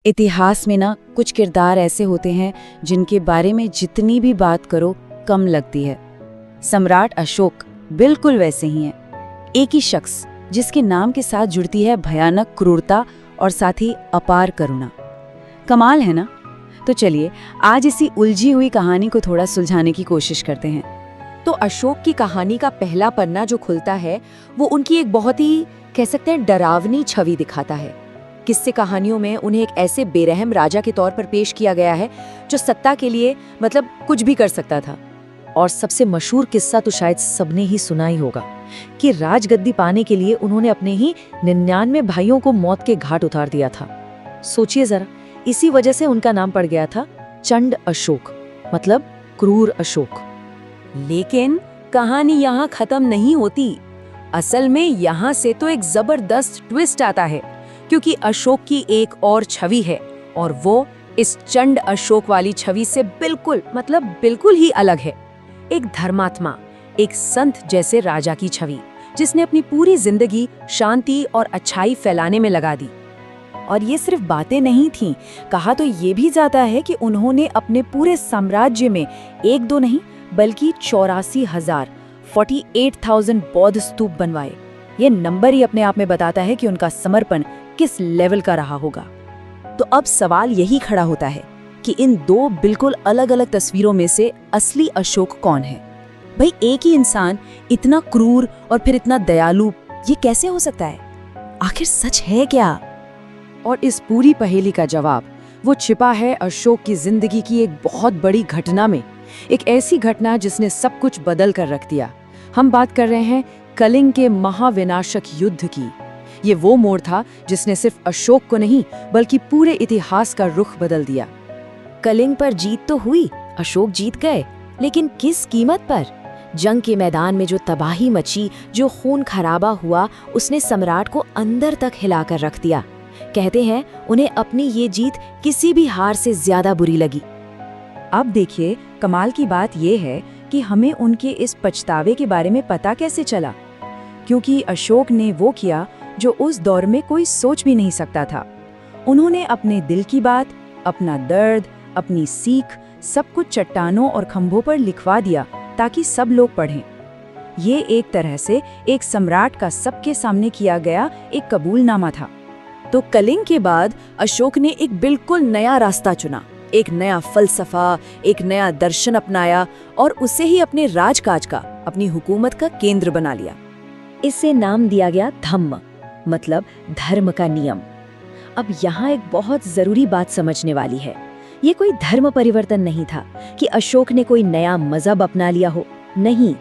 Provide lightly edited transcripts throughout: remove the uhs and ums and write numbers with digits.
इतिहास में ना कुछ किरदार ऐसे होते हैं जिनके बारे में जितनी भी बात करो कम लगती है। सम्राट अशोक बिल्कुल वैसे ही हैं। एक ही शख्स जिसके नाम के साथ जुड़ती है भयानक क्रूरता और साथ ही अपार करुणा। कमाल है ना? तो चलिए आज इसी उलझी हुई कहानी को थोड़ा सुलझाने की कोशिश करते हैं। तो अशोक की कहानी का पहला पन्ना जो खुलता है वो उनकी एक बहुत ही कह सकते हैं डरावनी छवि दिखाता है। किस्से कहानियों में उन्हें एक ऐसे बेरहम राजा के तौर पर पेश किया गया है जो सत्ता के लिए कुछ भी कर सकता था। और सबसे मशहूर किस्सा तो शायद सबने ही सुना ही होगा कि राजगद्दी पाने के लिए उन्होंने अपने ही 99 भाइयों को मौत के घाट उतार दिया था। सोचिए जरा, इसी वजह से उनका नाम पड़ गया था चंड अशोक, मतलब क्रूर अशोक। लेकिन कहानी यहाँ खत्म नहीं होती। असल में यहाँ से तो एक जबरदस्त ट्विस्ट आता है, क्योंकि अशोक की एक और छवि है और वो इस चंड अशोक वाली छवि से बिल्कुल ही अलग है। एक धर्मात्मा, एक संत जैसे राजा की छवि, जिसने अपनी पूरी जिंदगी शांति और अच्छाई फैलाने में लगा दी। और ये सिर्फ बातें नहीं थीं, कहा तो ये भी जाता है कि उन्होंने अपने पूरे साम्राज्य में एक दो नहीं बल्कि 48,000 बौद्ध स्तूप बनवाए। ये नंबर ही अपने आप में बताता है कि उनका समर्पण किस लेवल का रहा होगा। तो अब सवाल यही खड़ा होता है कि इन दो बिल्कुल अलग अलग तस्वीरों में से असली अशोक कौन है? भाई, एक ही इंसान इतना क्रूर और फिर इतना दयालु, ये कैसे हो सकता है? आखिर सच है क्या? और इस पूरी पहेली का जवाब वो छिपा है अशोक की जिंदगी की एक बहुत बड़ी घटना में। एक ऐसी घटना जिसने सब कुछ बदल कर रख दिया। हम बात कर रहे हैं कलिंग के महाविनाशक युद्ध की। ये वो मोड़ था जिसने सिर्फ अशोक को नहीं बल्कि पूरे इतिहास का रुख बदल दिया। कलिंग पर जीत तो हुई, अशोक जीत गए, लेकिन किस कीमत पर? जंग के मैदान में जो तबाही मची, जो खून खराबा हुआ, उसने सम्राट को अंदर तक हिलाकर रख दिया। कहते हैं उन्हें अपनी ये जीत किसी भी हार से ज्यादा बुरी लगी। अब देखिए, कमाल की बात यह है कि हमें उनके इस पछतावे के बारे में पता कैसे चला, क्योंकि अशोक ने वो किया जो उस दौर में कोई सोच भी नहीं सकता था। उन्होंने अपने दिल की बात, अपना दर्द, अपनी सीख, सब कुछ चट्टानों और खंभों पर लिखवा दिया ताकि सब लोग पढ़ें। ये एक तरह से एक सम्राट का सबके सामने किया गया एक कबूलनामा था। तो कलिंग के बाद अशोक ने एक बिल्कुल नया रास्ता चुना, एक नया फलसफा, एक नया दर्शन अपनाया और उसे ही अपने राजकाज का, अपनी हुकूमत का केंद्र बना लिया। इसे नाम दिया गया धम्म, मतलब धर्म का नियम। अब यहाँ एक बहुत जरूरी बात समझने वाली है। ये कोई धर्म परिवर्तन नहीं था कि अशोक ने कोई नया मजहब अपना लिया हो। नहीं,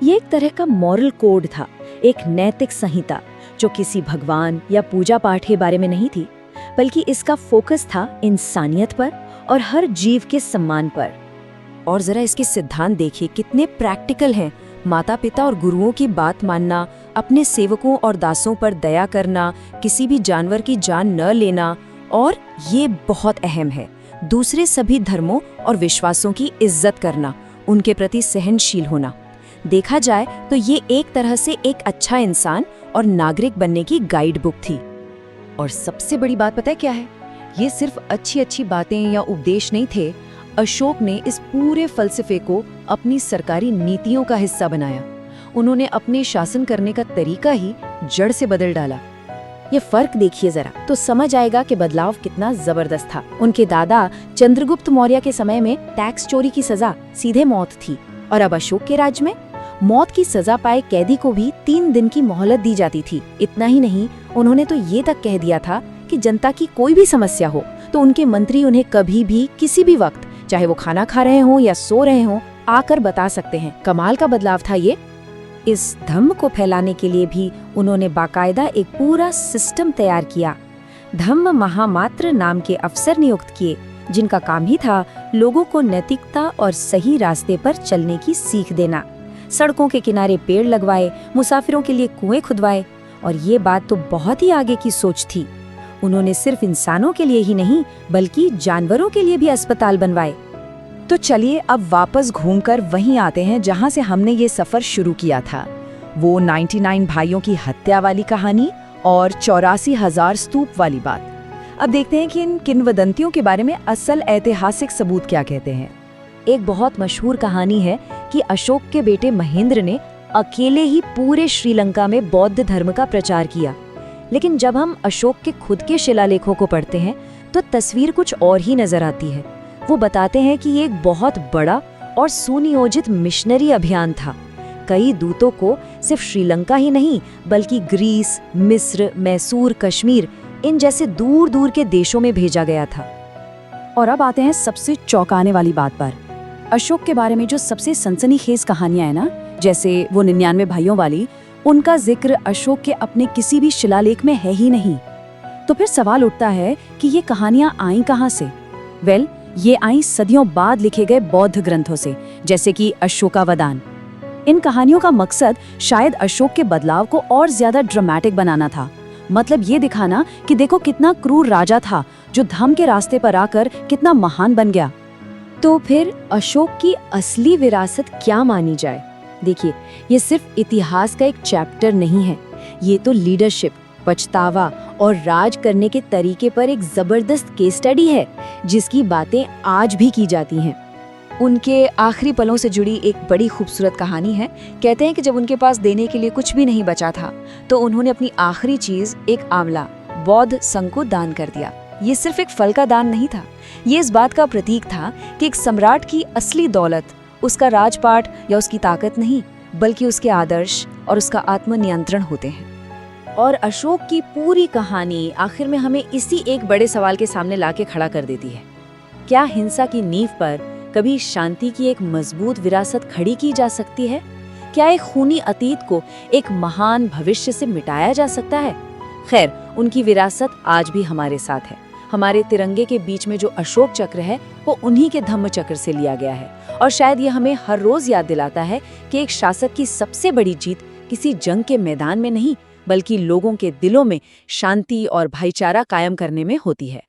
ये एक तरह का मॉरल कोड था, एक नैतिक संहिता जो किसी भगवान या पूजा पाठ के बारे में नहीं थी, बल्कि इसका फोकस था इंसानियत पर और हर जीव के सम्मान पर। और जरा इसके सिद्धांत देखिए, कितने प्रैक्टिकल हैं। माता पिता और गुरुओं की बात मानना, अपने सेवकों और दासों पर दया करना, किसी भी जानवर की जान न लेना, और ये बहुत अहम है, दूसरे सभी धर्मों और विश्वासों की इज्जत करना, उनके प्रति सहनशील होना। देखा जाए तो ये एक तरह से एक अच्छा इंसान और नागरिक बनने की गाइड बुक थी। और सबसे बड़ी बात पता है क्या है? ये सिर्फ अच्छी बातें या उपदेश नहीं थे। अशोक ने इस पूरे फलसफे को अपनी सरकारी नीतियों का हिस्सा बनाया। उन्होंने अपने शासन करने का तरीका ही जड़ से बदल डाला। ये फर्क देखिए जरा, तो समझ आएगा कि बदलाव कितना जबरदस्त था। उनके दादा चंद्रगुप्त मौर्य के समय में टैक्स चोरी की सजा सीधे मौत थी, और अब अशोक के राज में मौत की सजा पाए कैदी को भी 3 दिन की मोहलत दी जाती थी। इतना ही नहीं, उन्होंने तो ये तक कह दिया था कि जनता की कोई भी समस्या हो तो उनके मंत्री उन्हें कभी भी किसी भी वक्त, चाहे वो खाना खा रहे हों या सो रहे हों, आकर बता सकते हैं। कमाल का बदलाव था ये। इस धम्म को फैलाने के लिए भी उन्होंने बाकायदा एक पूरा सिस्टम तैयार किया। धम्म महामात्र नाम के अफसर नियुक्त किए, जिनका काम ही था लोगों को नैतिकता और सही रास्ते पर चलने की सीख देना। सड़कों के किनारे पेड़ लगवाए, मुसाफिरों के लिए कुएं खुदवाए, और ये बात तो बहुत ही आगे की सोच थी। उन्होंने सिर्फ इंसानों के लिए ही नहीं बल्कि जानवरों के लिए भी अस्पताल बनवाए। तो चलिए अब वापस घूमकर वहीं आते हैं जहां से हमने ये सफर शुरू किया था, वो 99 भाइयों की हत्या वाली कहानी और 84,000 स्तूप वाली बात। अब देखते हैं कि इन किंवदंतियों के बारे में असल ऐतिहासिक सबूत क्या कहते हैं। एक बहुत मशहूर कहानी है कि अशोक के बेटे महेंद्र ने अकेले ही पूरे श्रीलंका में बौद्ध धर्म का प्रचार किया। लेकिन जब हम अशोक के खुद के शिलालेखों को पढ़ते हैं तो तस्वीर कुछ और ही नजर आती है। वो बताते हैं कि ये एक बहुत बड़ा और सुनियोजित मिशनरी अभियान था। कई दूतों को सिर्फ श्रीलंका ही नहीं बल्कि ग्रीस, मिस्र, मैसूर, कश्मीर इन जैसे दूर दूर के देशों में भेजा गया था। और अब आते हैं सबसे चौंकाने वाली बात पर। अशोक के बारे में जो सबसे सनसनीखेज कहानियां हैं ना, जैसे वो 99 भाइयों वाली, उनका जिक्र अशोक के अपने किसी भी शिलालेख में है ही नहीं। तो फिर सवाल उठता है कि ये कहानियां आई कहां से? ये आई सदियों बाद लिखे गए बौद्ध ग्रंथों से, जैसे कि अशोकावदान। इन कहानियों का मकसद शायद अशोक के बदलाव को और ज्यादा ड्रामेटिक बनाना था। मतलब ये दिखाना कि देखो कितना क्रूर राजा था जो धर्म के रास्ते पर आकर कितना महान बन गया। तो फिर अशोक की असली विरासत क्या मानी जाए? देखिए, ये सिर्फ इतिहास का एक चैप्टर नहीं है, ये तो लीडरशिप, पछतावा और राज करने के तरीके पर एक जबरदस्त केस स्टडी है, जिसकी बातें आज भी की जाती हैं। उनके आखिरी पलों से जुड़ी एक बड़ी खूबसूरत कहानी है। कहते हैं कि जब उनके पास देने के लिए कुछ भी नहीं बचा था तो उन्होंने अपनी आखिरी चीज, एक आंवला, बौद्ध संघ को दान कर दिया। ये सिर्फ एक फल का दान नहीं था, ये इस बात का प्रतीक था कि एक सम्राट की असली दौलत उसका राजपाट या उसकी ताकत नहीं, बल्कि उसके आदर्श और उसका आत्मनियंत्रण होते हैं। और अशोक की पूरी कहानी आखिर में हमें इसी एक बड़े सवाल के सामने लाके खड़ा कर देती है। क्या हिंसा की नींव पर कभी शांति की एक मजबूत विरासत खड़ी की जा सकती है? क्या एक खूनी अतीत को एक महान भविष्य से मिटाया जा सकता है? खैर, उनकी विरासत आज भी हमारे साथ है। हमारे तिरंगे के बीच में जो अशोक चक्र है वो उन्हीं के धम्म चक्र से लिया गया है। और शायद ये हमें हर रोज याद दिलाता है कि एक शासक की सबसे बड़ी जीत किसी जंग के मैदान में नहीं, बल्कि लोगों के दिलों में शांति और भाईचारा कायम करने में होती है।